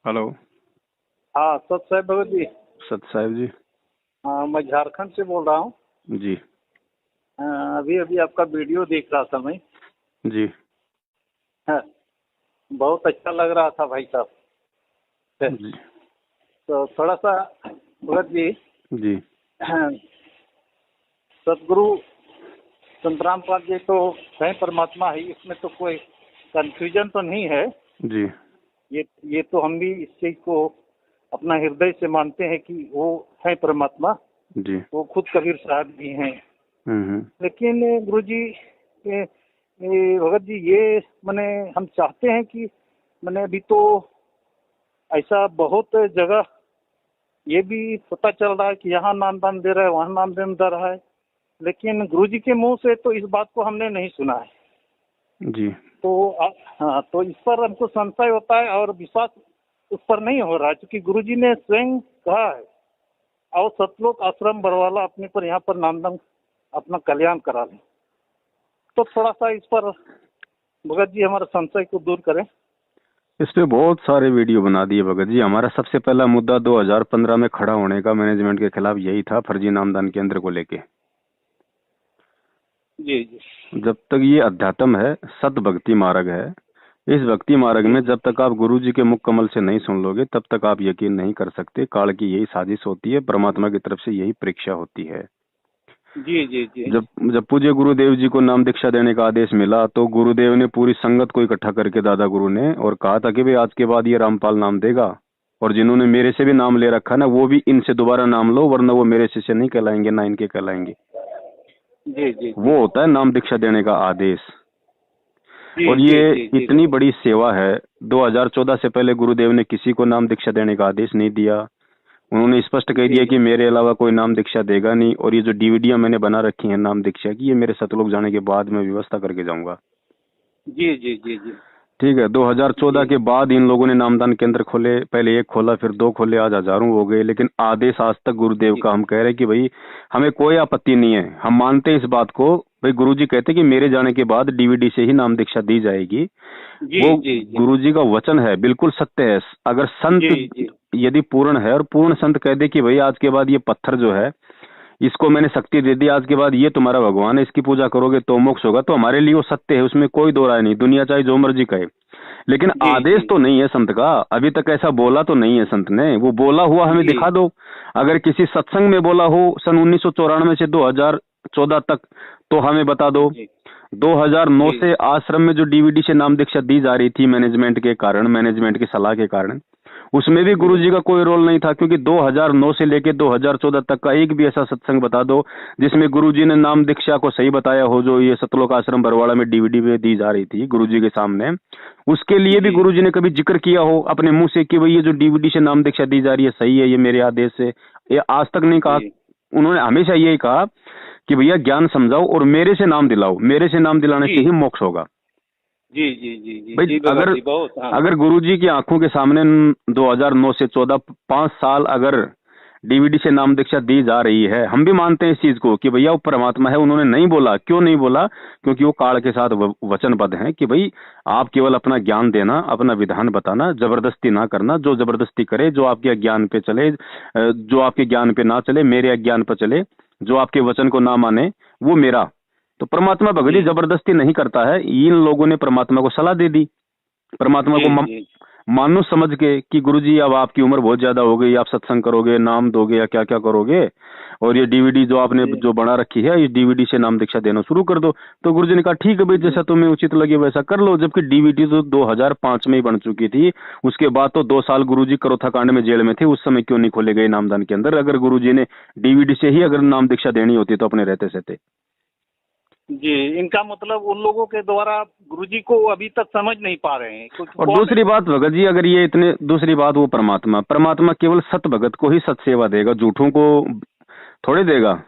Hello. हाँ सत साहब भगत जी। सत साहब जी। हाँ मैं झारखंड से बोल रहा हूँ। जी। अभी अभी आपका वीडियो देख रहा था मैं। जी। हाँ, बहुत अच्छा लग रहा था भाई साहब। जी। तो थोड़ा सा भगत जी, जी। सदगुरु संतराम पाद जी तो है परमात्मा है, इसमें तो कोई कंफ्यूजन तो नहीं है। जी। ये तो हम भी इस चीज को अपना हृदय से मानते हैं कि वो है परमात्मा। जी। वो खुद कबीर साहब भी हैं। हम्म। लेकिन गुरु जी, भगत जी, ये मैंने हम चाहते हैं कि मैंने अभी तो ऐसा बहुत जगह ये भी पता चल रहा है कि यहाँ नामदान दे रहा है, वहाँ नामदान दे रहा है, लेकिन गुरु जी के मुंह से तो इस बात को हमने नहीं सुना है। जी। तो हाँ, तो इस पर हमको संशय होता है और विश्वास उस पर नहीं हो रहा है, क्योंकि गुरु जी ने स्वयं कहा है और सतलोक आश्रम बरवाला अपने पर यहाँ पर नामदान अपना कल्याण करा लें। तो थोड़ा सा इस पर भगत जी हमारे संशय को दूर करें। इस पे बहुत सारे वीडियो बना दिए भगत जी। हमारा सबसे पहला मुद्दा 2015 में खड़ा होने का मैनेजमेंट के खिलाफ यही था, फर्जी नामदान केंद्र को लेके। जी जी। जब तक ये अध्यात्म है, सत भक्ति मार्ग है, इस भक्ति मार्ग में जब तक आप गुरु जी के मुख कमल से नहीं सुन लोगे तब तक आप यकीन नहीं कर सकते। काल की यही साजिश होती है, परमात्मा की तरफ से यही परीक्षा होती है। जी जी जी। जब पूज्य गुरुदेव जी को नाम दीक्षा देने का आदेश मिला तो गुरुदेव ने पूरी संगत को इकट्ठा करके दादा गुरु ने और कहा था कि भाई आज के बाद ये रामपाल नाम देगा, और जिन्होंने मेरे से भी नाम ले रखा ना वो भी इनसे दोबारा नाम लो, वरना वो मेरे शिष्य नहीं कहलाएंगे, ना इनके कहलाएंगे। जी जी। वो होता है नाम दीक्षा देने का आदेश। और जी ये जी जी। इतनी बड़ी सेवा है। 2014 से पहले गुरुदेव ने किसी को नाम दीक्षा देने का आदेश नहीं दिया। उन्होंने स्पष्ट कह दिया कि मेरे अलावा कोई नाम दीक्षा देगा नहीं, और ये जो डीवीडियां मैंने बना रखी हैं नाम दीक्षा की, ये मेरे सतलोक जाने के बाद मैं व्यवस्था करके जाऊंगा। जी जी जी जी। ठीक है। 2014 के बाद इन लोगों ने नामदान केंद्र खोले, पहले एक खोला फिर दो खोले, आज हजारों हो गए, लेकिन आदेश आज तक गुरुदेव का हम कह रहे कि भाई हमें कोई आपत्ति नहीं है, हम मानते हैं इस बात को। भाई गुरुजी कहते कि मेरे जाने के बाद डीवीडी से ही नाम दीक्षा दी जाएगी। वो गुरुजी का वचन है, बिल्कुल सत्य है। अगर संत यदि पूर्ण है और पूर्ण संत कह दे कि भाई आज के बाद ये पत्थर जो है इसको मैंने शक्ति दे दी, आज के बाद ये तुम्हारा भगवान है, इसकी पूजा करोगे तो मोक्ष होगा, तो हमारे लिए वो सत्य है, उसमें कोई दो राय नहीं, दुनिया चाहे जो मर्जी कहे। लेकिन आदेश तो नहीं है संत का, अभी तक ऐसा बोला तो नहीं है संत ने। वो बोला हुआ हमें दिखा दो। अगर किसी सत्संग में बोला हो सन 1994 से 2014 तक तो हमें बता दो। 2009 से आश्रम में जो डीवीडी से नाम दीक्षा दी जा रही थी मैनेजमेंट के कारण, मैनेजमेंट की सलाह के कारण, उसमें भी गुरुजी का कोई रोल नहीं था, क्योंकि 2009 से लेकर 2014 तक का एक भी ऐसा सत्संग बता दो जिसमें गुरुजी ने नाम दीक्षा को सही बताया हो, जो ये सतलोक आश्रम बरवाड़ा में डीवीडी में दी जा रही थी गुरुजी के सामने। उसके लिए भी गुरुजी ने कभी जिक्र किया हो अपने मुंह से कि भाई ये जो डीवीडी से नाम दीक्षा दी जा रही है सही है, ये मेरे आदेश से, ये आज तक नहीं कहा। उन्होंने हमेशा यही कहा कि भैया ज्ञान समझाओ और मेरे से नाम दिलाओ, मेरे से नाम दिलाने से ही मोक्ष होगा। जी जी जी जी। भाई अगर गुरुजी की आंखों के सामने 2009 से 14 5 साल अगर डीवीडी से नाम दीक्षा दी जा रही है, हम भी मानते हैं इस चीज को कि भैया वो परमात्मा है। उन्होंने नहीं बोला, क्यों नहीं बोला? क्योंकि वो काल के साथ वचनबद्ध हैं कि भाई आप केवल अपना ज्ञान देना, अपना विधान बताना, जबरदस्ती ना करना। जो जबरदस्ती करे, जो आपके अज्ञान पे चले, जो आपके ज्ञान पे ना चले, मेरे अज्ञान पर चले, जो आपके वचन को ना माने, वो मेरा। तो परमात्मा भगत जी जबरदस्ती नहीं करता है। इन लोगों ने परमात्मा को सलाह दे दी, परमात्मा को मानो समझ के कि गुरुजी अब आपकी उम्र बहुत ज्यादा हो गई, आप सत्संग करोगे, नाम दोगे या क्या क्या करोगे, और ये डीवीडी जो आपने जो बना रखी है इस डीवीडी से नाम दीक्षा देना शुरू कर दो। तो गुरुजी ने कहा ठीक है भाई, जैसा तुम्हें उचित लगे वैसा कर लो। जबकि डीवीडी तो 2005 में ही बन चुकी थी। उसके बाद तो 2 साल गुरुजी करोथा कांड में जेल में थे, उस समय क्यों नहीं खोले गए नामदान के अंदर? अगर गुरुजी ने डीवीडी से ही अगर नाम दीक्षा देनी होती तो अपने रहते सहते। जी, इनका मतलब उन लोगों के द्वारा गुरुजी को अभी तक समझ नहीं पा रहे हैं। और दूसरी बात भगत जी, अगर ये इतने, दूसरी बात वो परमात्मा केवल सत भगत को ही सत सेवा देगा, झूठों को थोड़े देगा।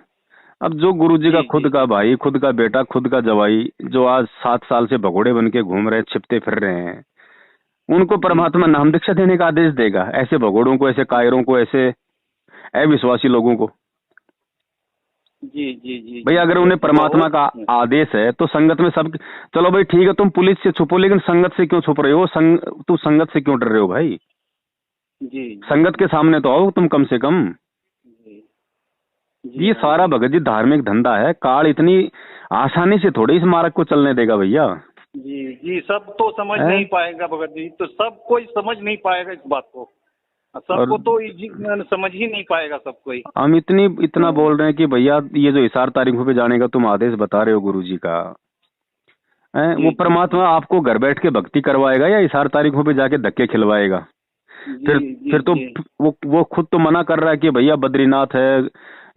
अब जो गुरुजी का खुद का भाई, खुद का बेटा, खुद का जवाई, जो आज 7 साल से भगोड़े बन के घूम रहे, छिपते फिर रहे हैं, उनको परमात्मा नाम दीक्षा देने का आदेश देगा? ऐसे भगोड़ों को, ऐसे कायरों को, ऐसे अविश्वासी लोगों को? जी जी जी भाई अगर उन्हें परमात्मा का आदेश है तो संगत में सब, चलो भाई ठीक है तुम पुलिस से छुपो, लेकिन संगत से क्यों छुप रहे हो? तू संगत से क्यों डर रहे हो भाई? जी संगत के सामने तो आओ तुम कम से कम। जी ये हाँ सारा भगत जी धार्मिक धंधा है। काल इतनी आसानी से थोड़ी इस मार्ग को चलने देगा भैया। जी सब तो समझ नहीं पाएगा भगत जी, तो सब कोई समझ नहीं पाएगा इस बात को, सबको तो समझ ही नहीं पाएगा सब कोई। हम इतना बोल रहे हैं कि भैया ये जो हिसार तारीखों पे जाने का तुम आदेश बता रहे हो गुरुजी का, वो परमात्मा आपको घर बैठ के भक्ति करवाएगा या हिसार तारीखों पे जाके धक्के खिलवाएगा? फिर तो वो खुद तो मना कर रहा है कि भैया बद्रीनाथ है,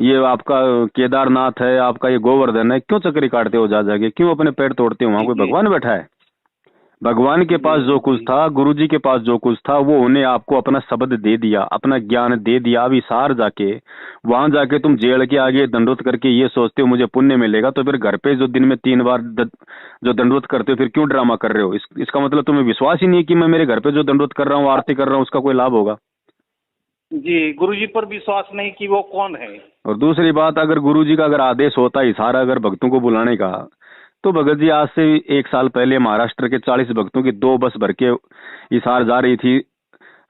ये आपका केदारनाथ है, आपका ये गोवर्धन है, क्यों चक्री काटते हो जा जाके, क्यों अपने पैर तोड़ते हो? वहां कोई भगवान बैठा है? भगवान के पास जो कुछ था, गुरुजी के पास जो कुछ था, वो उन्हें आपको अपना शब्द दे दिया, अपना ज्ञान दे दिया। अब हिसार जाके वहां जाके तुम जेल के आगे दंडवत करके ये सोचते हो मुझे पुण्य मिलेगा, तो फिर घर पे जो दिन में 3 बार जो दंडवत करते हो, फिर क्यों ड्रामा कर रहे हो? इसका मतलब तुम्हें विश्वास ही नहीं है कि मैं मेरे घर पे जो दंडवत कर रहा हूँ, आरती कर रहा हूँ, उसका कोई लाभ होगा। जी गुरुजी पर विश्वास नहीं कि वो कौन है। और दूसरी बात, अगर गुरुजी का अगर आदेश होता हिसार अगर भक्तों को बुलाने का, तो भगत जी आज से 1 साल पहले महाराष्ट्र के 40 भक्तों की 2 बस भर के हिसार जा रही थी।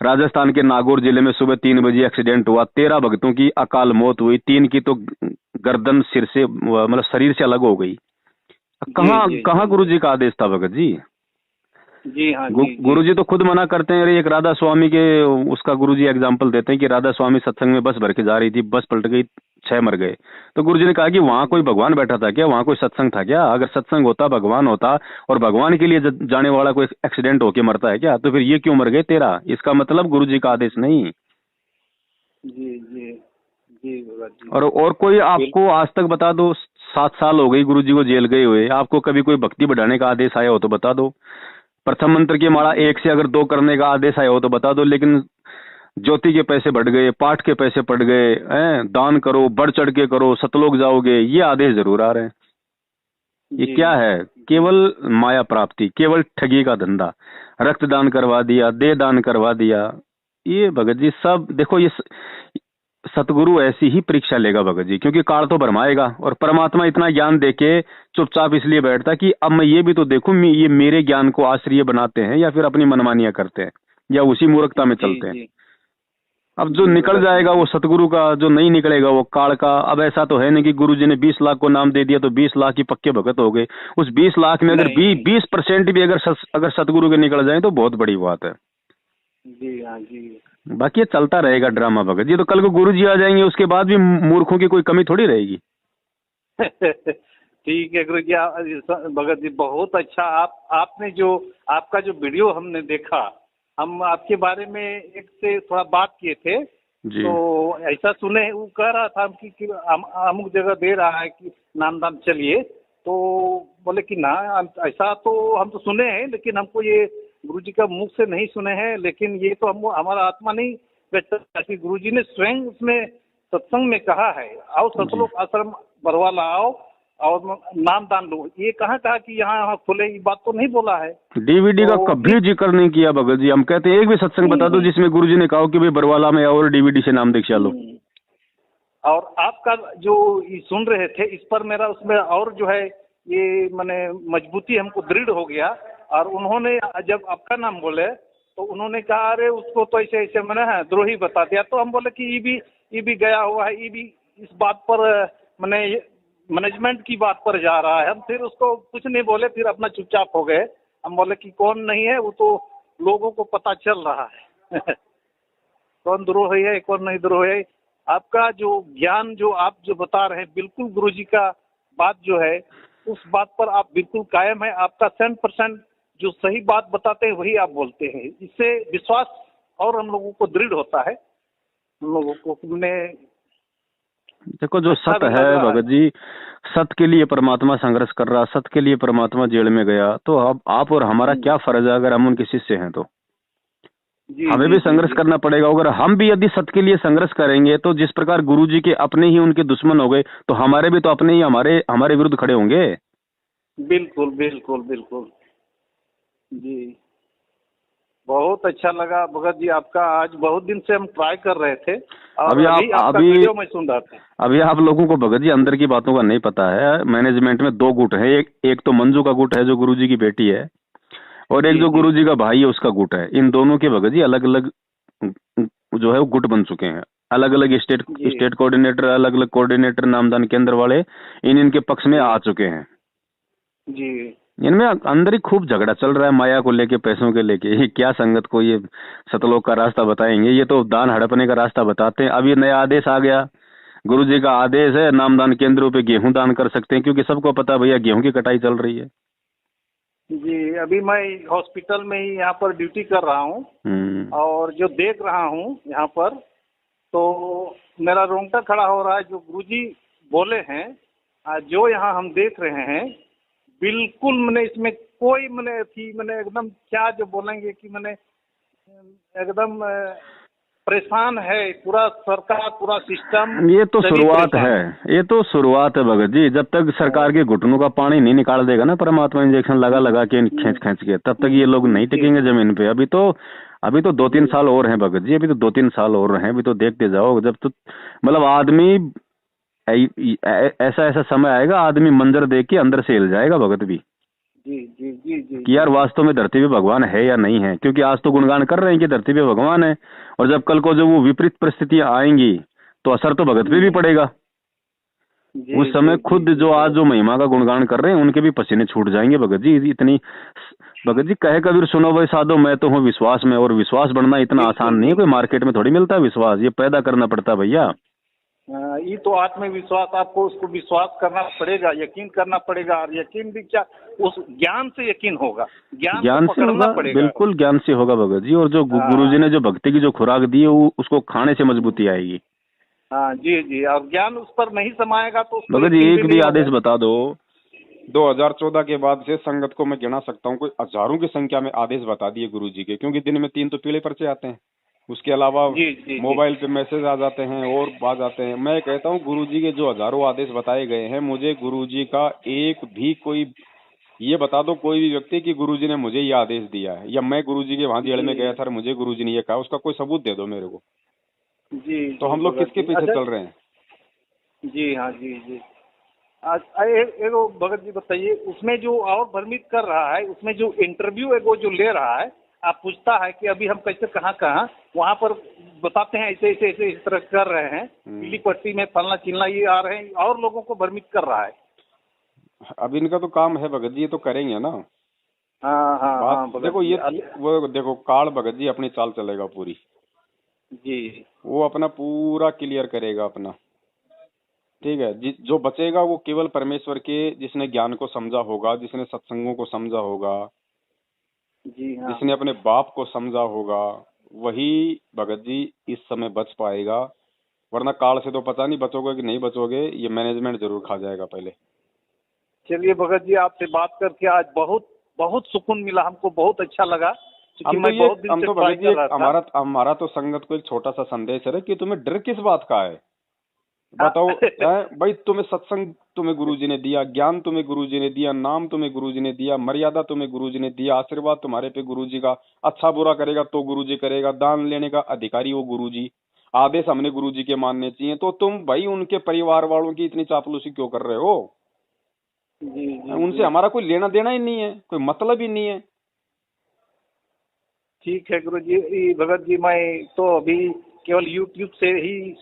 राजस्थान के नागौर जिले में सुबह 3 बजे एक्सीडेंट हुआ, 13 भक्तों की अकाल मौत हुई, 3 की तो गर्दन सिर से मतलब शरीर से अलग हो गई। कहाँ गुरुजी का आदेश था भगत जी? जी हाँ गुरुजी तो खुद मना करते हैं। एक राधा स्वामी के उसका गुरुजी एग्जाम्पल देते हैं कि राधा स्वामी सत्संग में बस भर के जा रही थी, बस पलट गई, 6 मर गए। तो गुरुजी ने कहा कि वहां कोई भगवान बैठा था क्या? वहां कोई सत्संग था क्या? अगर सत्संग होता, भगवान होता और भगवान के लिए जाने वाला कोई एक्सीडेंट होके मरता है क्या? तो फिर ये क्यों मर गए 13? इसका मतलब गुरुजी का आदेश नहीं। जी जी जी और कोई आपको आज तक बता दो, 7 साल हो गई गुरुजी को जेल गए हुए, आपको कभी कोई भक्ति बढ़ाने का आदेश आया हो तो बता दो। प्रथम मंत्र की माला 1 से अगर 2 करने का आदेश आया हो तो बता दो। लेकिन ज्योति के पैसे बढ़ गए, पाठ के पैसे बढ़ गए, दान करो, बढ़ चढ़ के करो, सतलोक जाओगे, ये आदेश जरूर आ रहे हैं। ये क्या है? केवल माया प्राप्ति, केवल ठगी का धंधा। रक्तदान करवा दिया, देह दान करवा दिया। ये भगत जी सब देखो, ये सतगुरु ऐसी ही परीक्षा लेगा भगत जी, क्योंकि काल तो भरमाएगा। और परमात्मा इतना ज्ञान देके चुपचाप इसलिए बैठता कि अब मैं ये भी तो देखूं, ये मेरे ज्ञान को आश्रय बनाते हैं या फिर अपनी मनमानियां करते हैं या उसी मूर्खता में चलते हैं। अब जो निकल जाएगा वो सतगुरु का, जो नहीं निकलेगा वो काल का। अब ऐसा तो है नहीं कि गुरुजी ने 20 लाख को नाम दे दिया तो 20 लाख ही पक्के भगत हो गए। उस 20 लाख में अगर 20% भी अगर सतगुरु के निकल जाए तो बहुत बड़ी बात है। जी हाँ जी। बाकी ये चलता रहेगा ड्रामा भगत जी। तो कल को गुरुजी आ जाएंगे, उसके बाद भी मूर्खों की कोई कमी थोड़ी रहेगी। ठीक है गुरुजी, भगत जी बहुत अच्छा। आपने जो आपका जो वीडियो हमने देखा, हम आपके बारे में एक से थोड़ा बात किए थे जी। तो ऐसा सुने, वो कह रहा था कि अमुक जगह दे रहा है कि नामदान चलिए, तो बोले कि ना ऐसा तो हम तो सुने हैं, लेकिन हमको ये गुरुजी का मुख से नहीं सुने हैं। लेकिन ये तो हम हमारा आत्मा नहीं व्यक्त, गुरुजी ने स्वयं उसमें सत्संग में कहा है, आओ सतलोक आश्रम बरवाला आओ और नाम दान लो। ये कहाँ कहा कि यहाँ खुले, ये बात तो नहीं बोला है। डीवीडी का कभी जिक्र नहीं किया भगत जी। हम कहते हैं एक भी सत्संग बता दो जिसमें गुरुजी ने कहा कि भाई बरवाला में आओ और डीवीडी से नाम दीक्षा लो। और आपका जो ये सुन रहे थे, इस पर मेरा उसमें और जो है ये मैंने मजबूती हमको दृढ़ हो गया। और उन्होंने जब आपका नाम बोले तो उन्होंने कहा अरे उसको तो ऐसे ऐसे मैंने द्रोही बता दिया। तो हम बोले कि ये भी गया हुआ है, ये भी इस बात पर मैंने मैनेजमेंट की बात पर जा रहा है। हम फिर उसको कुछ नहीं बोले, फिर अपना चुपचाप हो गए। हम बोले कि कौन नहीं है, वो तो लोगों को पता चल रहा है। कौन द्रोही है कौन नहीं द्रोही है। आपका जो ज्ञान जो आप जो बता रहे हैं, बिल्कुल गुरुजी का बात जो है उस बात पर आप बिल्कुल कायम है। आपका 100% जो सही बात बताते हैं वही आप बोलते हैं। इससे विश्वास और हम लोगों को दृढ़ होता है। हम लोगों को देखो जो सत्य है भगत जी, सत्य के लिए परमात्मा संघर्ष कर रहा, सत्य के लिए परमात्मा जेल में गया, तो अब आप और हमारा क्या फर्ज है? अगर हम उनके शिष्य हैं तो हमें भी संघर्ष करना पड़ेगा। अगर हम भी यदि सत्य के लिए संघर्ष करेंगे तो जिस प्रकार गुरुजी के अपने ही उनके दुश्मन हो गए, तो हमारे भी तो अपने ही हमारे विरुद्ध खड़े होंगे। बिल्कुल बिल्कुल बिल्कुल जी। बहुत अच्छा लगा भगत जी आपका। आज बहुत दिन से हम ट्राई कर रहे थे। अभी वीडियो में सुन रहा था। अभी आप लोगों को भगत जी अंदर की बातों का नहीं पता है। मैनेजमेंट में 2 गुट है। एक तो मंजू का गुट है जो गुरुजी की बेटी है, और एक जो गुरुजी का भाई है उसका गुट है। इन दोनों के भगत जी अलग अलग जो है वो गुट बन चुके हैं। अलग अलग स्टेट कोऑर्डिनेटर, अलग अलग कोऑर्डिनेटर नामदान केंद्र वाले इनके पक्ष में आ चुके हैं जी। इनमें अंदर ही खूब झगड़ा चल रहा है, माया को लेके, पैसों के लेके। ये क्या संगत को ये सतलोक का रास्ता बताएंगे, ये तो दान हड़पने का रास्ता बताते हैं। अब ये नया आदेश आ गया, गुरुजी का आदेश है, नामदान केंद्रों पे गेहूं दान कर सकते हैं, क्योंकि सबको पता भैया गेहूं की कटाई चल रही है। जी, अभी मैं हॉस्पिटल में ही यहाँ पर ड्यूटी कर रहा हूँ और जो देख रहा हूँ यहाँ पर, तो मेरा रोंगटा खड़ा हो रहा है। जो गुरुजी बोले हैं, जो यहाँ हम देख रहे हैं, बिल्कुल मैंने इसमें कोई मैंने थी मैंने एकदम क्या जो बोलेंगे कि मैंने एकदम परेशान है पूरा सरकार, पूरा सिस्टम। ये तो शुरुआत है, ये तो शुरुआत है भगत जी। जब तक सरकार के घुटनों का पानी नहीं निकाल देगा ना परमात्मा, इंजेक्शन लगा लगा के खींच खींच के, तब तक ये लोग नहीं टिकेंगे जमीन पे। अभी तो 2-3 साल और हैं भगत जी, अभी तो 2-3 साल और हैं। अभी तो देखते जाओ, जब तो मतलब आदमी ऐसा ऐसा समय आएगा, आदमी मंजर देख के अंदर से हिल जाएगा भगत भी। जी जी जी जी कि यार वास्तव में धरती पे भगवान है या नहीं है। क्योंकि आज तो गुणगान कर रहे हैं कि धरती पे भगवान है, और जब कल को जो वो विपरीत परिस्थितियां आएंगी तो असर तो भगत पे भी पड़ेगा। उस समय खुद जो आज जो महिमा का गुणगान कर रहे हैं उनके भी पसीने छूट जाएंगे भगत जी। इतनी भगत जी कहे कबीर सुनो भाई साधो, मैं तो हूँ विश्वास में। और विश्वास बढ़ना इतना आसान नहीं है, कोई मार्केट में थोड़ी मिलता है विश्वास, ये पैदा करना पड़ता है भैया। ये तो आत्मविश्वास, आपको उसको विश्वास करना पड़ेगा, यकीन करना पड़ेगा। और यकीन भी क्या, उस ज्ञान से यकीन होगा, ज्ञान से होगा, बिल्कुल ज्ञान से होगा भगत जी। और जो गुरुजी ने जो भक्ति की जो खुराक दी है उसको खाने से मजबूती आएगी। हाँ जी जी, और ज्ञान उस पर नहीं समाएगा तो भगत जी एक भी आदेश बता दो। 2014 के बाद से संगत को मैं गिना सकता हूँ, कोई हजारों की संख्या में आदेश बता दिए गुरुजी के, क्योंकि दिन में 3 तो पीले पर्चे आते हैं। उसके अलावा मोबाइल पे मैसेज आ जाते हैं और आ जाते हैं। मैं कहता हूँ गुरुजी के जो हजारों आदेश बताए गए हैं, मुझे गुरुजी का एक भी कोई ये बता दो कोई भी व्यक्ति कि गुरुजी ने मुझे ये आदेश दिया है, या मैं गुरुजी के वहां जेल में गया था और मुझे गुरुजी ने ये कहा, उसका कोई सबूत दे दो मेरे को। जी, तो हम लोग किसके पीछे चल रहे हैं? जी हाँ जी जी। एक भगत जी बताइए, उसमें जो और भ्रमित कर रहा है, उसमें जो इंटरव्यू है वो जो ले रहा है, आप पूछता है कि अभी हम कैसे कहाँ वहाँ पर बताते हैं ऐसे ऐसे ऐसे इस तरह कर रहे हैं, पीली पट्टी में फलना चिलना ये आ रहे हैं, और लोगों को भ्रमित कर रहा है। अब इनका तो काम है भगत जी, ये तो करेंगे ना। हाँ हाँ हाँ देखो ये वो देखो काल भगत जी अपनी चाल चलेगा पूरी जी, वो अपना पूरा क्लियर करेगा अपना, ठीक है। जो बचेगा वो केवल परमेश्वर के, जिसने ज्ञान को समझा होगा, जिसने सत्संगों को समझा होगा, जी हाँ, जिसने अपने बाप को समझा होगा, वही भगत जी इस समय बच पाएगा। वरना काल से तो पता नहीं बचोगे कि नहीं बचोगे, ये मैनेजमेंट जरूर खा जाएगा पहले। चलिए भगत जी, आपसे बात करके आज बहुत बहुत सुकून मिला, हमको बहुत अच्छा लगा। हम तो भगत जी हमारा तो संगत को एक छोटा सा संदेश है कि तुम्हें डर किस बात का है, बताओ। भाई तुम्हें सत्संग तुम्हें गुरुजी ने दिया, ज्ञान तुम्हें गुरुजी ने दिया, नाम तुम्हें गुरुजी ने दिया, मर्यादा तुम्हें गुरुजी ने दिया, आशीर्वाद तुम्हारे पे गुरुजी का, अच्छा बुरा करेगा तो गुरुजी करेगा, दान लेने का अधिकारी वो गुरुजी, आदेश हमने गुरुजी के मानने चाहिए। तो तुम भाई उनके परिवार वालों की इतनी चापलूसी क्यों कर रहे हो? जी, उनसे हमारा कोई लेना देना ही नहीं है, कोई मतलब ही नहीं है। ठीक है गुरु जी। भगत जी मैं तो अभी केवल YouTube से ही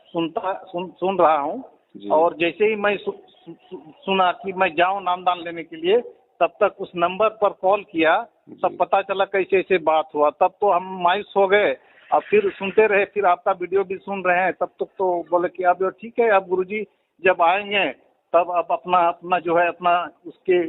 सुन रहा हूँ, और जैसे ही मैं सुना कि मैं जाऊं नामदान लेने के लिए, तब तक उस नंबर पर कॉल किया, तब पता चला कैसे ऐसे बात हुआ। तब तो हम मायूस हो गए, और फिर सुनते रहे, फिर आपका वीडियो भी सुन रहे हैं। तब तक तो बोले कि अब ठीक है, अब गुरुजी जब आएंगे तब अब अपना जो है अपना उसके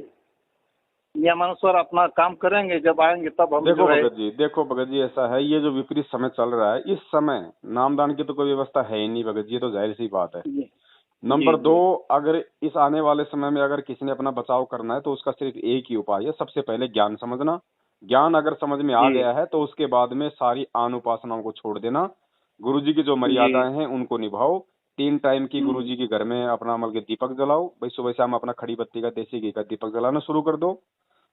नियमानुसार अपना काम करेंगे, जब आएंगे तब हम। देखो भगत जी ऐसा है, ये जो विपरीत समय चल रहा है, इस समय नामदान की तो कोई व्यवस्था है ही नहीं भगत जी, ये तो जाहिर सी बात है। नंबर 2, अगर इस आने वाले समय में अगर किसी ने अपना बचाव करना है तो उसका सिर्फ एक ही उपाय है, सबसे पहले ज्ञान समझना। ज्ञान अगर समझ में आ गया है तो उसके बाद में सारी आन उपासनाओं को छोड़ देना, गुरुजी की जो मर्यादाएं हैं उनको निभाओ। 3 टाइम की गुरुजी के घर में अपना अमल के दीपक जलाओ भाई, सुबह शाम अपना खड़ी बत्ती का देसी घी का दीपक जलाना शुरू कर दो।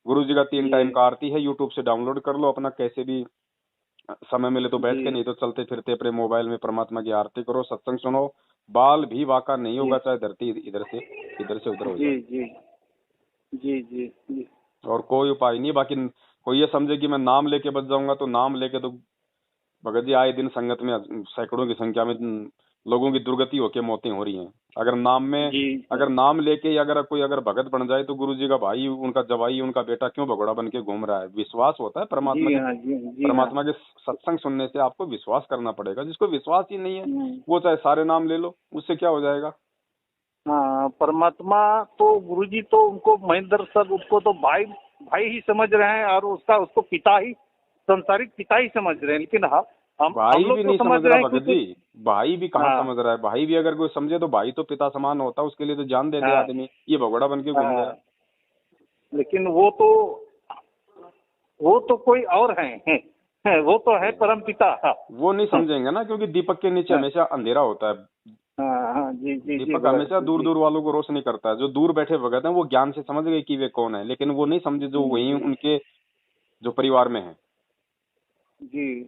गुरुजी का 3 टाइम का आरती है, यूट्यूब से डाउनलोड कर लो अपना, कैसे भी समय मिले तो बैठ के, नहीं तो चलते फिरते अपने मोबाइल में परमात्मा की आरती करो, सत्संग सुनो। बाल भी वाका नहीं होगा, चाहे धरती इधर से उधर हो जाए। जी। और कोई उपाय नहीं। बाकी कोई ये समझे कि मैं नाम लेके बच जाऊंगा, तो नाम लेके तो भगत जी आए दिन संगत में सैकड़ों की संख्या में लोगों की दुर्गति होके मौतें हो रही हैं। अगर नाम में जी अगर नाम लेके ही अगर कोई अगर भगत बन जाए तो गुरु जी का भाई, उनका जवाई, उनका बेटा क्यों भगोड़ा बन के घूम रहा है? विश्वास होता है जी हाँ जी हाँ परमात्मा के सत्संग सुनने से आपको विश्वास करना पड़ेगा। जिसको विश्वास ही नहीं है वो चाहे सारे नाम ले लो, उससे क्या हो जाएगा? हाँ। परमात्मा तो गुरुजी तो उनको महेंद्र सर उसको तो भाई भाई ही समझ रहे हैं और उसको पिता ही, संसारिक पिता ही समझ रहे हैं। लेकिन हाँ हम भाई लोग भी तो नहीं समझ समझ रहे रहा हैं भगत कि जी, भाई भी कहाँ हाँ समझ रहा है? भाई भी अगर कोई समझे तो भाई तो पिता समान होता है, उसके लिए तो जान दे दे हाँ आदमी, ये भगोड़ा बन के घूम रहा हाँ। है। लेकिन वो तो कोई और हैं, वो तो है परम पिता। हाँ वो नहीं समझेंगे ना, क्योंकि दीपक के नीचे हाँ हमेशा अंधेरा होता है। हाँ हाँ, जी जी जी दीपक भगत हमेशा दूर जी। दूर वालों को रोशनी करता है। जो दूर बैठे भगत हैं वो ज्ञान से समझ गए कि वे कौन है, लेकिन वो नहीं समझे जो वही जी उनके जो परिवार में है। जी।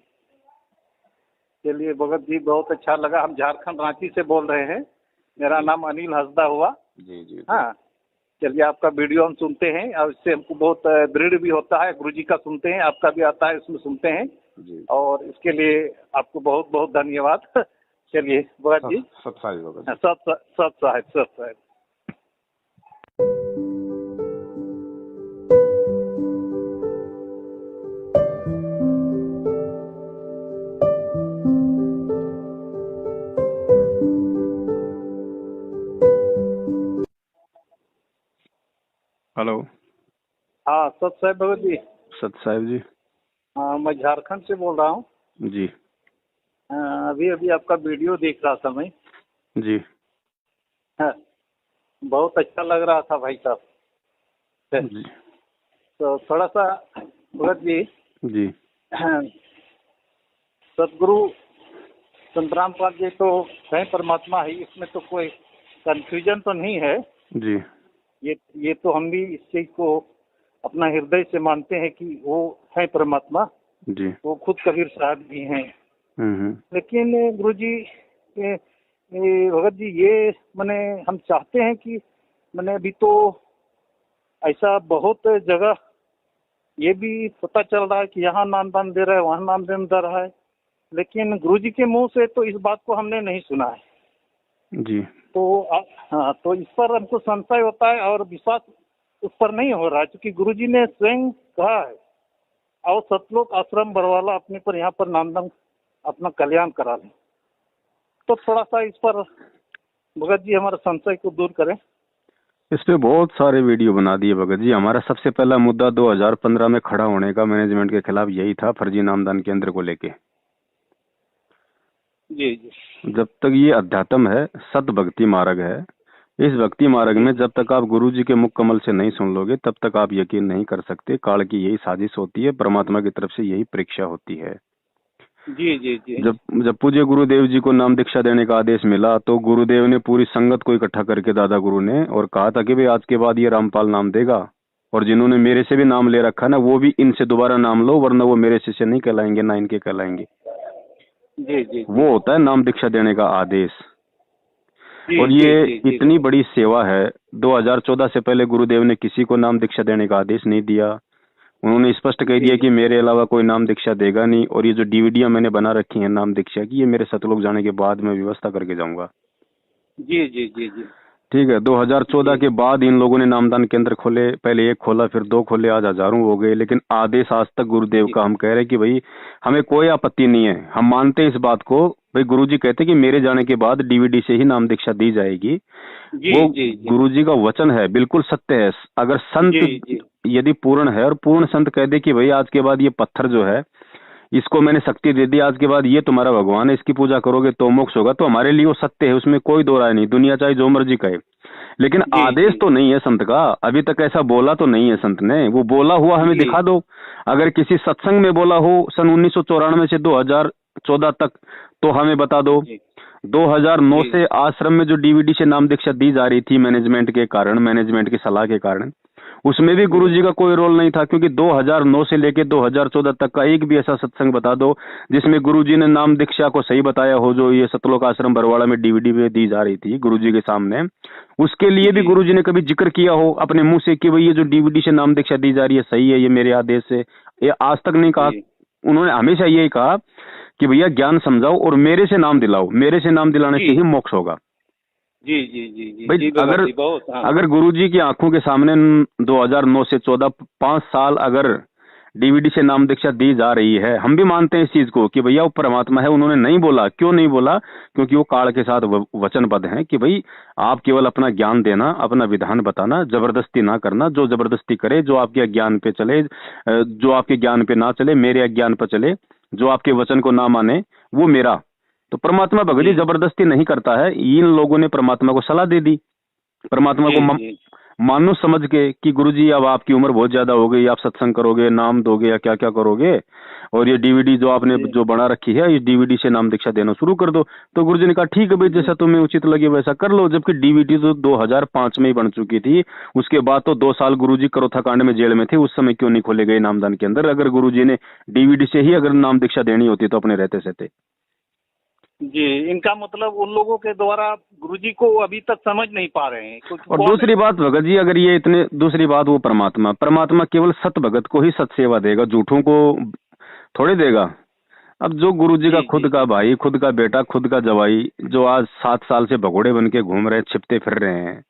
चलिए भगत जी बहुत अच्छा लगा। हम झारखंड रांची से बोल रहे हैं। मेरा नाम अनिल हंसदा हुआ। जी जी हाँ। चलिए आपका वीडियो हम सुनते हैं और इससे हमको बहुत दृढ़ भी होता है। गुरुजी का सुनते हैं, आपका भी आता है, उसमें सुनते हैं जी। और इसके लिए आपको बहुत बहुत धन्यवाद। चलिए भगत जी। सत साहिब भगत जी। सत साहिब। हेलो। हाँ सत साहिब भगत जी। सत साहिब जी। हाँ मैं झारखंड से बोल रहा हूँ। जी अभी अभी आपका वीडियो देख रहा था मैं। जी। हाँ, बहुत अच्छा लग रहा था भाई साहब। जी तो थोड़ा सा भगत जी, जी। सदगुरु संतराम पाल जी तो है परमात्मा ही, इसमें तो कोई कंफ्यूजन तो नहीं है। जी ये तो हम भी इस चीज को अपना हृदय से मानते हैं कि वो है परमात्मा। जी। वो खुद कबीर साहब भी हैं। लेकिन गुरुजी भगत जी ये मैंने हम चाहते हैं कि मैंने अभी तो ऐसा बहुत जगह ये भी पता चल रहा है कि यहाँ नामदान दे रहा है, वहाँ नामदान दे रहा है, लेकिन गुरुजी के मुंह से तो इस बात को हमने नहीं सुना है। जी। तो हाँ, तो इस पर हमको संशय होता है और विश्वास उस पर नहीं हो रहा है, क्योंकि गुरुजी ने स्वयं कहा है और सतलोक आश्रम बरवाला अपने पर यहाँ पर नामदान अपना कल्याण करा लें। तो थोड़ा सा इस पर भगत जी हमारे संशय को दूर करें। इस पे बहुत सारे वीडियो बना दिए भगत जी। हमारा सबसे पहला मुद्दा 2015 में खड़ा होने का मैनेजमेंट के खिलाफ यही था, फर्जी नामदान केंद्र को लेके। जी जी। जब तक ये अध्यात्म है, सत भक्ति मार्ग है, इस भक्ति मार्ग में जब तक आप गुरु जी के मुख कमल से नहीं सुन लोगे तब तक आप यकीन नहीं कर सकते। काल की यही साजिश होती है, परमात्मा की तरफ से यही परीक्षा होती है। जी जी जी। जब पूज्य गुरुदेव जी को नाम दीक्षा देने का आदेश मिला तो गुरुदेव ने पूरी संगत को इकट्ठा करके दादा गुरु ने और कहा था कि भाई आज के बाद ये रामपाल नाम देगा, और जिन्होंने मेरे से भी नाम ले रखा ना वो भी इनसे दोबारा नाम लो, वरना वो मेरे शिष्य नहीं कहलाएंगे, ना इनके कहलाएंगे। जी जी। वो होता है नाम दीक्षा देने का आदेश। और जी, ये जी, जी, इतनी बड़ी सेवा है। 2014 से पहले गुरुदेव ने किसी को नाम दीक्षा देने का आदेश नहीं दिया। उन्होंने स्पष्ट कह दिया कि मेरे अलावा कोई नाम दीक्षा देगा नहीं, और ये जो डीवीडियां मैंने बना रखी हैं नाम दीक्षा की, ये मेरे सतलोक जाने के बाद मैं व्यवस्था करके जाऊंगा। जी जी जी जी। ठीक है। 2014 के बाद इन लोगों ने नामदान केंद्र खोले, पहले एक खोला फिर दो खोले, आज हजारों हो गए, लेकिन आदेश आज तक गुरुदेव का हम कह रहे हैं कि भाई हमें कोई आपत्ति नहीं है, हम मानते हैं इस बात को। भाई गुरुजी कहते हैं कि मेरे जाने के बाद डीवीडी से ही नाम दीक्षा दी जाएगी। वो गुरुजी का वचन है, बिल्कुल सत्य है। अगर संत यदि पूर्ण है और पूर्ण संत कह दे कि भाई आज के बाद ये पत्थर जो है इसको मैंने शक्ति दे दी, आज के बाद ये तुम्हारा भगवान है, इसकी पूजा करोगे तो मोक्ष होगा, तो हमारे लिए वो सत्य है, उसमें कोई दो राय नहीं। दुनिया चाहे जो मर्जी कहे, लेकिन आदेश तो नहीं है संत का। अभी तक ऐसा बोला तो नहीं है संत ने, वो बोला हुआ हमें दिखा दो। अगर किसी सत्संग में बोला हो सन 1994 से 2014 तक तो हमें बता दो। 2009 से आश्रम में जो डीवीडी से नाम दीक्षा दी जा रही थी मैनेजमेंट के कारण, मैनेजमेंट की सलाह के कारण, उसमें भी गुरुजी का कोई रोल नहीं था, क्योंकि 2009 से लेकर 2014 तक का एक भी ऐसा सत्संग बता दो जिसमें गुरुजी ने नाम दीक्षा को सही बताया हो, जो ये सतलोक आश्रम बरवाड़ा में डीवीडी में दी जा रही थी गुरुजी के सामने। उसके लिए भी गुरुजी ने कभी जिक्र किया हो अपने मुंह से कि भाई ये जो डीवीडी से नाम दीक्षा दी जा रही है सही है, ये मेरे आदेश से, ये आज तक नहीं कहा। उन्होंने हमेशा यही कहा कि भैया ज्ञान समझाओ और मेरे से नाम दिलाओ, मेरे से नाम दिलाने जी से ही मोक्ष होगा। जी जी जी जी भाई जी अगर भगत जी बहुत, हाँ। अगर गुरुजी की आंखों के सामने 2009 से 14 5 साल अगर डीवीडी से नाम दीक्षा दी जा रही है, हम भी मानते हैं इस चीज को कि भैया वो परमात्मा है, उन्होंने नहीं बोला। क्यों नहीं बोला? क्योंकि वो काल के साथ वचनबद्ध हैं कि भाई आप केवल अपना ज्ञान देना, अपना विधान बताना, जबरदस्ती ना करना। जो जबरदस्ती करे, जो आपके अज्ञान पे चले, जो आपके ज्ञान पे ना चले, मेरे अज्ञान पर चले, जो आपके वचन को ना माने, वो मेरा। तो परमात्मा भगत जी जी जबरदस्ती नहीं करता है। इन लोगों ने परमात्मा को सलाह दे दी, परमात्मा को जी जी मानुष समझ के कि गुरुजी अब आपकी उम्र बहुत ज्यादा हो गई, आप सत्संग करोगे, नाम दोगे या क्या क्या करोगे, और ये डीवीडी जो आपने जी जो बना रखी है, इस डीवीडी से नाम दीक्षा देना शुरू कर दो। तो गुरुजी ने कहा ठीक है भाई, जी जैसा तुम्हें उचित लगे वैसा कर लो। जबकि डीवीडी तो 2005 में ही बन चुकी थी। उसके बाद तो 2 साल गुरुजी करोथा कांड में जेल में थे, उस समय क्यों नहीं खोले गए नामदान के अंदर? अगर गुरुजी ने डीवीडी से ही अगर नाम दीक्षा देनी होती तो अपने रहते सहते। जी, इनका मतलब उन लोगों के द्वारा गुरुजी को अभी तक समझ नहीं पा रहे हैं क्योंकि और कौन दूसरी है? बात भगत जी, अगर ये इतने, दूसरी बात, वो परमात्मा परमात्मा केवल सत भगत को ही सत सेवा देगा, झूठों को थोड़े देगा। अब जो गुरुजी का जी खुद जी का जी भाई, खुद का बेटा, खुद का जवाई, जो आज 7 साल से भगोड़े बन के घूम रहे, छिपते फिर रहे हैं,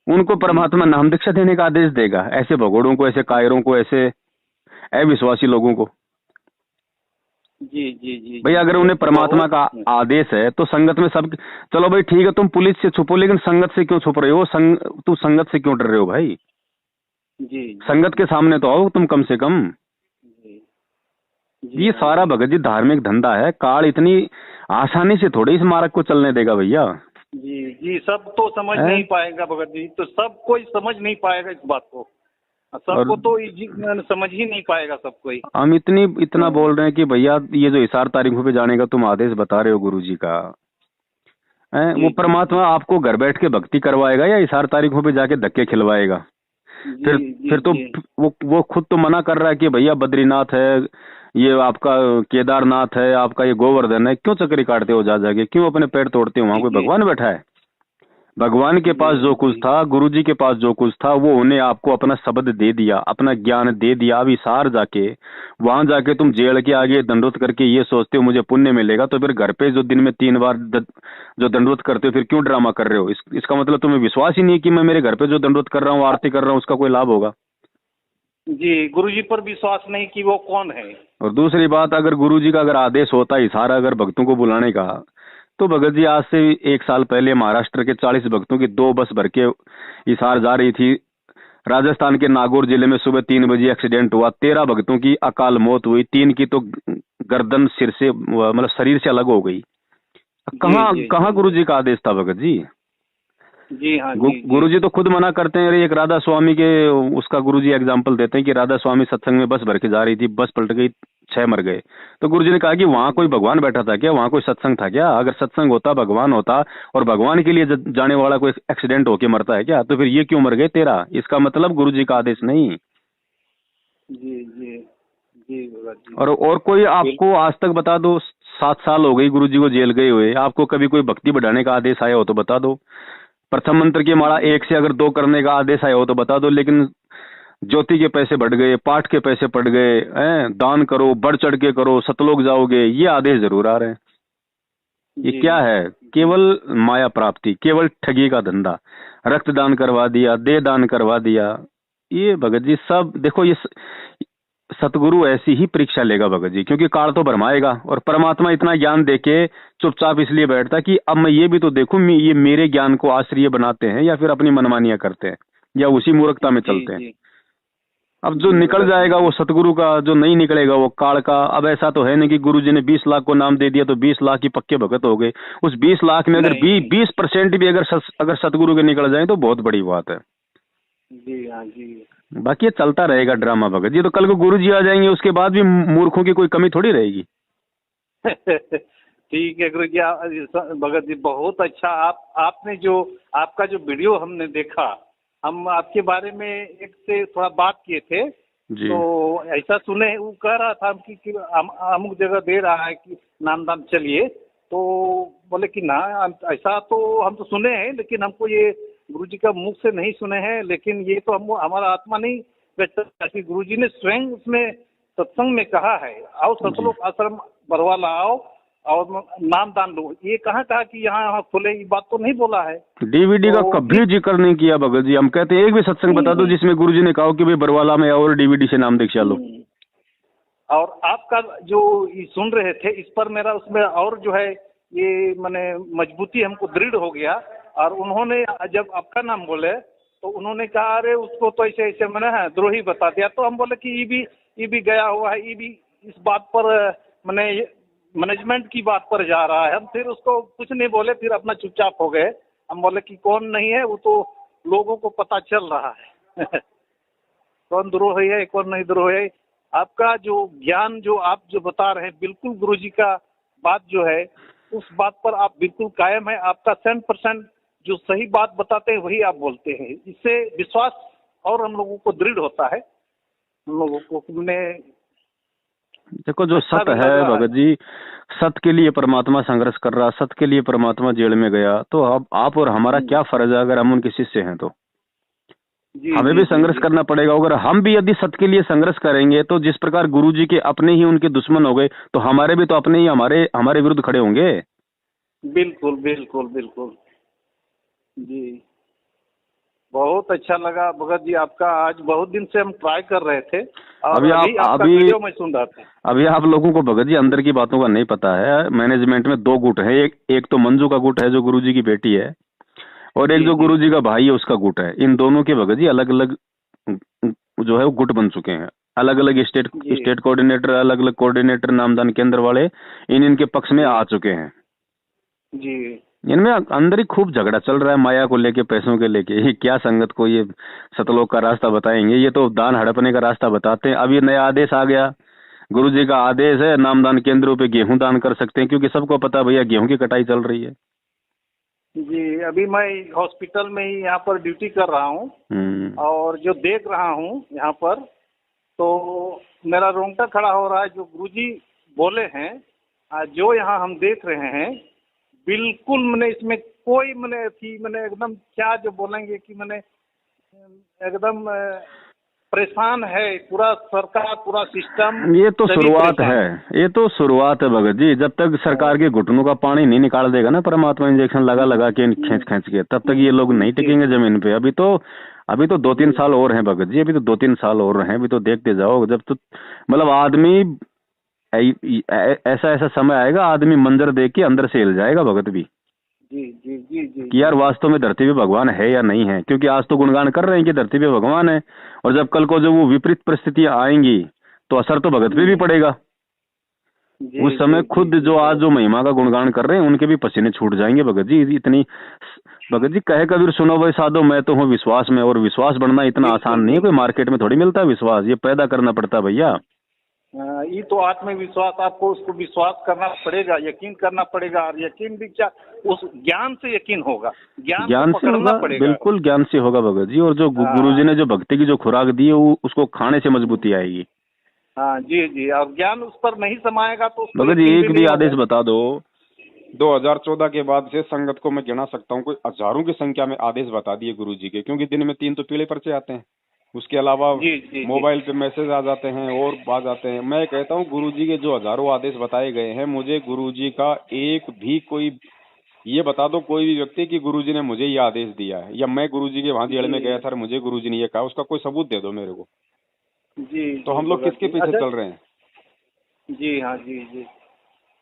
उनको जी परमात्मा जी नाम दीक्षा देने का आदेश देगा? ऐसे भगोड़ों को, ऐसे कायरों को, ऐसे अविश्वासी लोगों को? जी जी जी भाई जी अगर भगत उन्हें जी परमात्मा बहुत। का आदेश है तो संगत में सब, चलो भाई ठीक है, तुम पुलिस से छुपो, लेकिन संगत से क्यों छुप रहे हो? तू संगत से क्यों डर रहे हो भाई? जी जी संगत के सामने तो आओ तुम कम से कम। जी जी ये हाँ सारा जी भगत जी धार्मिक धंधा है। काल इतनी आसानी से थोड़ी इस मार्ग को चलने देगा भैया। जी जी, सब तो समझ है? नहीं पाएगा भगत जी, तो सब कोई समझ नहीं पाएगा इस बात को। और सबको तो समझ ही नहीं पाएगा सब कोई। हम इतना बोल रहे हैं कि भैया ये जो हिसार तारीखों पे जाने का तुम आदेश बता रहे हो गुरुजी का, है वो जी जी जी परमात्मा आपको घर बैठ के भक्ति करवाएगा या हिसार तारीखों पे जाके धक्के खिलवाएगा? जी फिर जी फिर तो जी वो खुद तो मना कर रहा है कि भैया बद्रीनाथ है, ये आपका केदारनाथ है, आपका ये गोवर्धन है, क्यों चक्करी काटते हो जा जाके? क्यों अपने पैर तोड़ते हो? वहां जी कोई जी भगवान बैठा है? भगवान के जी पास जो कुछ जी था, गुरुजी के पास जो कुछ था, वो उन्हें आपको अपना शब्द दे दिया, अपना ज्ञान दे दिया। अब हिसार जाके, वहां जाके तुम जेल के आगे दंडवत करके ये सोचते हो मुझे पुण्य मिलेगा, तो फिर घर पे जो दिन में 3 बार जो दंडवत करते हो, फिर क्यों ड्रामा कर रहे हो? इसका मतलब तुम्हें विश्वास ही नहीं है कि मैं मेरे घर पे जो दंडवत कर रहा हूँ, आरती कर रहा हूँ, उसका कोई लाभ होगा। जी, गुरुजी पर विश्वास नहीं कि वो कौन है। और दूसरी बात, अगर गुरुजी का अगर आदेश होता हिसार अगर भक्तों को बुलाने का, तो भगत जी आज से 1 साल पहले महाराष्ट्र के 40 भक्तों की 2 बस भर के हिसार जा रही थी। राजस्थान के नागौर जिले में सुबह 3 बजे एक्सीडेंट हुआ, 13 भक्तों की अकाल मौत हुई, 3 की तो गर्दन सिर से, मतलब शरीर से अलग हो गई। जी कहाँ जी कहाँ जी गुरुजी का आदेश था भगत जी? जी हाँ जी जी गुरुजी तो खुद मना करते हैं। एक राधा स्वामी के, उसका गुरुजी एग्जाम्पल देते हैं कि राधा स्वामी सत्संग में बस भर के जा रही थी, बस पलट गई, 6 मर गए। तो गुरुजी ने कहा कि वहां कोई भगवान बैठा था क्या? वहां कोई सत्संग था क्या? अगर सत्संग होता, भगवान होता, और भगवान के लिए जाने वाला कोई एक्सीडेंट होके मरता है क्या? तो फिर ये क्यों मर गए 13? इसका मतलब गुरुजी का आदेश नहीं। जी जी जी भगत जी। और कोई आपको आज तक बता दो, 7 साल हो गई गुरुजी को जेल गए हुए, आपको कभी कोई भक्ति बढ़ाने का आदेश आया हो तो बता दो। प्रथम मंत्र की माला 1 से अगर 2 करने का आदेश आया हो तो बता दो। लेकिन ज्योति के पैसे बढ़ गए, पाठ के पैसे बढ़ गए, हैं, दान करो, बढ़ चढ़ के करो, सतलोक जाओगे, ये आदेश जरूर आ रहे हैं। ये जी क्या है? केवल माया प्राप्ति, केवल ठगी का धंधा। रक्तदान करवा दिया, देह दान करवा दिया। ये भगत जी सब देखो, ये सतगुरु ऐसी ही परीक्षा लेगा भगत जी, क्योंकि काल तो भरमाएगा। और परमात्मा इतना ज्ञान देके चुपचाप इसलिए बैठता कि अब मैं ये भी तो देखूं, ये मेरे ज्ञान को आश्रय बनाते हैं या फिर अपनी मनमानियां करते हैं, या उसी मूर्खता में जी चलते हैं। जी अब जो जी निकल भगत जाएगा जी। वो सतगुरु का, जो नहीं निकलेगा वो काल का। अब ऐसा तो है नहीं कि गुरु जी ने 20 लाख को नाम दे दिया तो 20 लाख ही पक्के भगत हो गए। उस 20 लाख में अगर नहीं नहीं 20% भी अगर सतगुरु के निकल जाए तो बहुत बड़ी बात है। जी हाँ जी। बाकी ये चलता रहेगा ड्रामा भगत जी। तो कल को गुरु जी आ जाएंगे, उसके बाद भी मूर्खों की कोई कमी थोड़ी रहेगी। ठीक है गुरु जी, भगत जी बहुत अच्छा। आपने जो आपका जो वीडियो हमने देखा, हम आपके बारे में एक से थोड़ा बात किए थे, जी तो ऐसा सुने, वो कह रहा था कि अमुक जगह दे रहा है कि नामदान चलिए, तो बोले कि ना ऐसा तो हम तो सुने हैं, लेकिन हमको ये गुरु जी का मुख से नहीं सुने हैं। लेकिन ये तो हम हमारा आत्मा नहीं व्यक्त कि गुरु जी ने स्वयं उसमें सत्संग में कहा है, आओ सतलोक आश्रम बरवाला आओ और नामदान लो, ये कहा कि यहाँ खुले, ये बात तो नहीं बोला है। डीवीडी का कभी जिक्र नहीं किया भगत जी। हम कहते हैं एक भी सत्संग बता दो जिसमें गुरुजी ने कहा कि भाई बरवाला में आओ और डीवीडी से नाम दीक्षा लो। और आपका जो ये सुन रहे थे इस पर मेरा उसमें और जो है ये मैंने मजबूती हमको दृढ़ हो गया। और उन्होंने जब आपका नाम बोले तो उन्होंने कहा अरे उसको तो ऐसे ऐसे मैंने द्रोही बता दिया। तो हम बोले कि ये भी गया हुआ है, ये भी इस बात पर मैंने मैनेजमेंट की बात पर जा रहा है। हम फिर उसको कुछ नहीं बोले, फिर अपना चुपचाप हो गए। हम बोले कि कौन नहीं है, वो तो लोगों को पता चल रहा है कौन द्रोही है कौन नहीं द्रोही है। आपका जो ज्ञान जो आप जो बता रहे हैं, बिल्कुल गुरुजी का बात जो है उस बात पर आप बिल्कुल कायम है। आपका 100% जो सही बात बताते हैं वही आप बोलते हैं। इससे विश्वास और हम लोगों को दृढ़ होता है। हम लोगों को हमने देखो जो सत्य है भगत जी, सत्य के लिए परमात्मा संघर्ष कर रहा, सत्य के लिए परमात्मा जेल में गया, तो अब आप और हमारा क्या फर्ज है अगर हम उनके शिष्य हैं तो हमें भी संघर्ष करना पड़ेगा। अगर हम भी यदि सत्य के लिए संघर्ष करेंगे तो जिस प्रकार गुरुजी के अपने ही उनके दुश्मन हो गए तो हमारे भी तो अपने ही हमारे विरुद्ध खड़े होंगे। बिल्कुल बिल्कुल बिल्कुल जी। बहुत अच्छा लगा भगत जी आपका। आज बहुत दिन से हम ट्राई कर रहे थे और अभी वीडियो में सुन रहा था। अभी आप लोगों को भगत जी अंदर की बातों का नहीं पता है। मैनेजमेंट में 2 गुट है, एक तो मंजू का गुट है जो गुरुजी की बेटी है, और एक जो गुरुजी का भाई है उसका गुट है। इन दोनों के भगत जी अलग अलग जो है वो गुट बन चुके हैं। अलग अलग स्टेट कोऑर्डिनेटर, अलग अलग कोऑर्डिनेटर नामदान केंद्र वाले इनके पक्ष में आ चुके हैं जी। इनमें अंदर ही खूब झगड़ा चल रहा है माया को लेके, पैसों के लेके। ये क्या संगत को ये सतलोक का रास्ता बताएंगे, ये तो दान हड़पने का रास्ता बताते हैं। अब ये नया आदेश आ गया, गुरुजी का आदेश है नामदान केंद्रों पे गेहूं दान कर सकते हैं, क्योंकि सबको पता भैया गेहूं की कटाई चल रही है जी। अभी मैं हॉस्पिटल में ही यहाँ पर ड्यूटी कर रहा हूँ और जो देख रहा हूँ यहाँ पर तो मेरा रोंगटा खड़ा हो रहा है। जो गुरुजी बोले हैं जो यहाँ हम देख रहे हैं, बिल्कुल मैंने इसमें कोई मैंने एकदम क्या जो बोलेंगे कि मैंने एकदम परेशान है पूरा सरकार, पूरा सिस्टम। ये तो शुरुआत है, ये तो शुरुआत है भगत जी। जब तक सरकार के घुटनों का पानी नहीं निकाल देगा ना परमात्मा इंजेक्शन लगा के खींच के, तब तक ये लोग नहीं टिकेंगे जमीन पे। अभी तो 2-3 साल और हैं भगत जी, अभी तो 2-3 साल और हैं। अभी तो देखते जाओ, जब तो मतलब आदमी ऐसा समय आएगा आदमी मंजर देख के अंदर से हिल जाएगा भगत भी जी जी जी जी कि यार वास्तव में धरती पे भगवान है या नहीं है। क्योंकि आज तो गुणगान कर रहे हैं कि धरती पे भगवान है, और जब कल को जो वो विपरीत परिस्थितियां आएंगी तो असर तो भगत पे भी पड़ेगा। उस समय खुद जो आज जो महिमा का गुणगान कर रहे हैं उनके भी पसीने छूट जाएंगे भगत जी। इतनी भगत जी कहे कबीर सुनो भाई साधो मैं तो हूँ विश्वास में, और विश्वास बढ़ना इतना आसान नहीं है, कोई मार्केट में थोड़ी मिलता है विश्वास, ये पैदा करना पड़ता है भैया। ये तो आत्मविश्वास, आपको उसको विश्वास करना पड़ेगा, यकीन करना पड़ेगा। और यकीन भी क्या, उस ज्ञान से यकीन होगा, ज्ञान से होगा, बिल्कुल ज्ञान से होगा भगत जी। और जो गुरुजी ने जो भक्ति की जो खुराक दी है वो उसको खाने से मजबूती आएगी। हाँ जी जी। और ज्ञान उस पर नहीं समाएगा तो भगत जी एक भी आदेश बता दो। 2014 के बाद से संगत को मैं गिना सकता हूँ कोई हजारों की संख्या में आदेश बता दिए गुरुजी के, क्योंकि दिन में 3 तो पीले पर्चे आते हैं, उसके अलावा मोबाइल पे मैसेज आ जाते हैं और आ जाते हैं। मैं कहता हूँ गुरुजी के जो हजारों आदेश बताए गए हैं, मुझे गुरुजी का एक भी कोई ये बता दो कोई भी व्यक्ति कि गुरुजी ने मुझे ये आदेश दिया है, या मैं गुरुजी के वहां जेल में गया था मुझे गुरुजी ने ये कहा, उसका कोई सबूत दे दो मेरे को जी। तो हम लोग किसके पीछे चल रहे हैं? जी हाँ जी जी।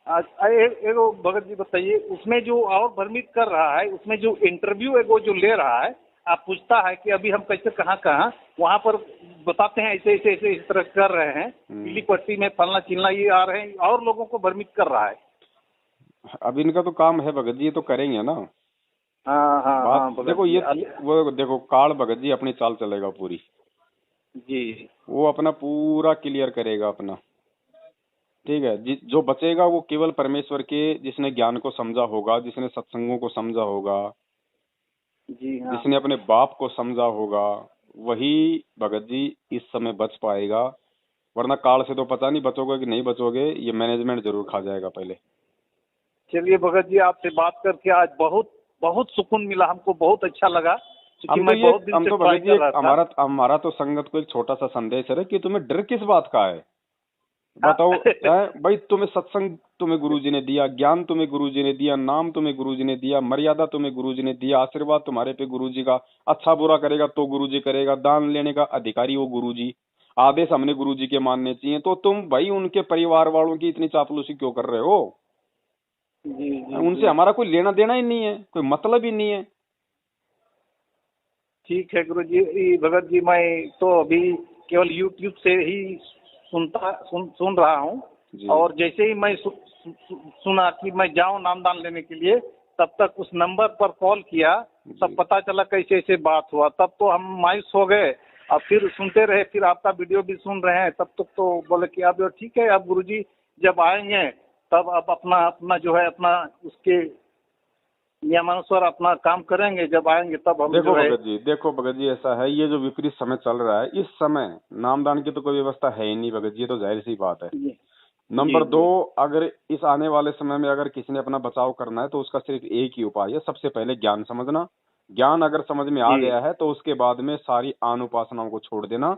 एक भगत जी बताइए, उसमें जो और भ्रमित कर रहा है, उसमें जो इंटरव्यू है वो जो ले रहा है, आप पूछता है कि अभी हम कैसे कहाँ वहाँ पर बताते हैं ऐसे ऐसे ऐसे इस तरह कर रहे हैं, पीली पट्टी में फलना चिलना ये आ रहे हैं, और लोगों को भ्रमित कर रहा है। अब इनका तो काम है भगत जी, ये तो करेंगे ना। हाँ देखो ये वो देखो काल भगत जी अपनी चाल चलेगा पूरी जी, वो अपना पूरा क्लियर करेगा अपना, ठीक है। जो बचेगा वो केवल परमेश्वर के जिसने ज्ञान को समझा होगा, जिसने सत्संगों को समझा होगा जी हाँ। जिसने अपने बाप को समझा होगा, वही भगत जी इस समय बच पाएगा। वरना काल से तो पता नहीं बचोगे कि नहीं बचोगे, ये मैनेजमेंट जरूर खा जाएगा पहले। चलिए भगत जी आपसे बात करके आज बहुत बहुत सुकून मिला, हमको बहुत अच्छा लगा। हमारा तो संगत को एक छोटा सा संदेश है कि तुम्हें डर किस बात का है। बताओ भाई, तुम्हें सत्संग तुम्हें गुरुजी ने दिया, ज्ञान तुम्हें गुरुजी ने दिया, नाम तुम्हें गुरुजी ने दिया, मर्यादा तुम्हें गुरुजी ने दिया, आशीर्वाद तुम्हारे पे गुरुजी का, अच्छा बुरा करेगा तो गुरुजी करेगा, दान लेने का अधिकारी वो गुरुजी, आदेश हमने गुरुजी के मानने चाहिए। तो तुम भाई उनके परिवार वालों की इतनी चापलूसी क्यों कर रहे हो? जी जी उनसे जी। हमारा कोई लेना देना ही नहीं है, कोई मतलब ही नहीं है। ठीक है गुरु जी, भगत जी, मैं तो अभी केवल यूट्यूब से ही सुन रहा हूँ। जी और जैसे ही मैं सुना कि मैं जाऊँ नामदान लेने के लिए, तब तक उस नंबर पर कॉल किया, तब जी पता चला कैसे ऐसे बात हुआ। तब तो हम मायूस हो गए, और फिर सुनते रहे, फिर आपका वीडियो भी सुन रहे हैं। तब तक तो बोले कि अब ठीक है, अब गुरुजी जब आएंगे तब अब अपना अपना जो है अपना उसके नियमानुसार अपना काम करेंगे, जब आएंगे तब हम देखो जो है। भगत जी, देखो भगत जी, ऐसा है, ये जो विपरीत समय चल रहा है, इस समय नामदान की तो कोई व्यवस्था है ही नहीं भगत जी, ये तो जाहिर सी बात है। जी जी नंबर दो, जी अगर इस आने वाले समय में अगर किसी ने अपना बचाव करना है तो उसका सिर्फ एक ही उपाय है, सबसे पहले ज्ञान समझना। ज्ञान अगर समझ में आ जी गया है तो उसके बाद में सारी आन उपासनाओं को छोड़ देना,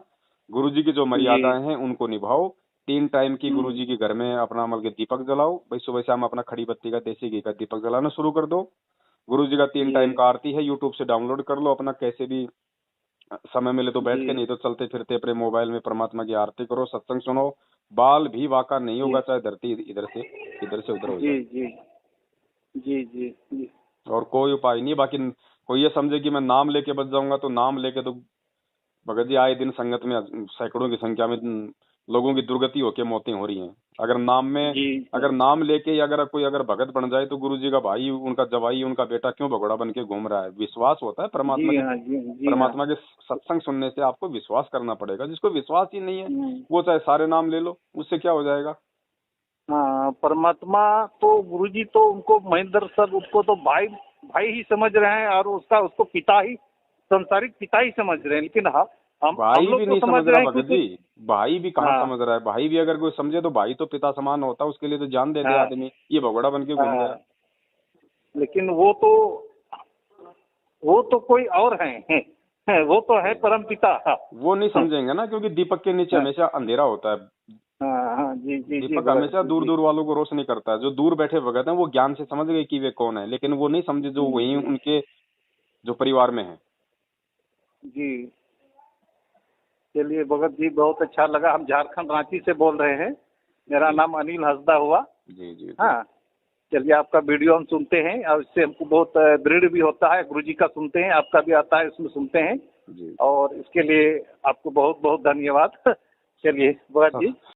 गुरुजी की जो जी मर्यादाएं हैं उनको निभाओ। 3 टाइम की हम्म, गुरुजी के घर में अपना मतलब के दीपक जलाओ भाई, सुबह शाम अपना खड़ी बत्ती का देसी घी का दीपक जलाना शुरू कर दो। गुरुजी का 3 टाइम जी का आरती है, यूट्यूब से डाउनलोड कर लो, अपना कैसे भी समय मिले तो बैठ के, जी नहीं तो चलते फिरते अपने मोबाइल में परमात्मा की आरती करो, सत्संग सुनो। बाल भी वाका नहीं जी होगा, चाहे धरती इधर से उधर हो जी जाए। जी जी जी जी। और कोई उपाय नहीं। बाकी कोई ये समझे कि मैं नाम लेके बच जाऊंगा, तो नाम लेके तो भगत जी आए दिन संगत में सैकड़ों की संख्या में लोगों की दुर्गति होके मौतें हो रही हैं। अगर नाम में, जी अगर नाम लेके ही अगर कोई अगर भगत बन जाए तो गुरु जी का भाई, उनका जवाई, उनका बेटा क्यों भगोड़ा बन के घूम रहा है? विश्वास होता है परमात्मा जी के, हाँ जी जी हाँ। परमात्मा के सत्संग सुनने से आपको विश्वास करना पड़ेगा। जिसको विश्वास ही नहीं है हम्म, वो चाहे सारे नाम ले लो, उससे क्या हो जाएगा? हाँ, परमात्मा तो गुरुजी तो उनको महेंद्र सर, उसको तो भाई भाई ही समझ रहे हैं, और उसको पिता ही, संसारिक पिता ही समझ रहे हैं। लेकिन हम भाई लोग भी तो नहीं समझ समझ रहा रहे हैं भगत क्योंकि। जी, भाई भी कहाँ हाँ समझ रहा है। भाई भी अगर कोई समझे तो भाई तो पिता समान होता है, उसके लिए तो जान दे दे हाँ आदमी, ये भगोड़ा बन के घूम रहा है। हाँ। लेकिन वो तो कोई और हैं, वो तो है परम पिता। हाँ वो नहीं समझेंगे ना, क्योंकि दीपक के नीचे हमेशा अंधेरा होता है। हाँ हाँ, जी जी जी दीपक भगत हमेशा जी दूर जी दूर वालों को रोशनी करता है। जो दूर बैठे भगत हैं वो ज्ञान से समझ गए कि वे कौन है, लेकिन वो नहीं समझे जो वही जी उनके जो परिवार में है। जी। चलिए भगत जी, बहुत अच्छा लगा। हम झारखंड रांची से बोल रहे हैं, मेरा जी नाम अनिल हंसदा हुआ। जी जी जी हाँ, चलिए आपका वीडियो हम सुनते हैं, और इससे हमको बहुत दृढ़ भी होता है। गुरुजी का सुनते हैं, आपका भी आता है, उसमें सुनते हैं, जी। और इसके लिए आपको बहुत बहुत धन्यवाद। चलिए भगत जी।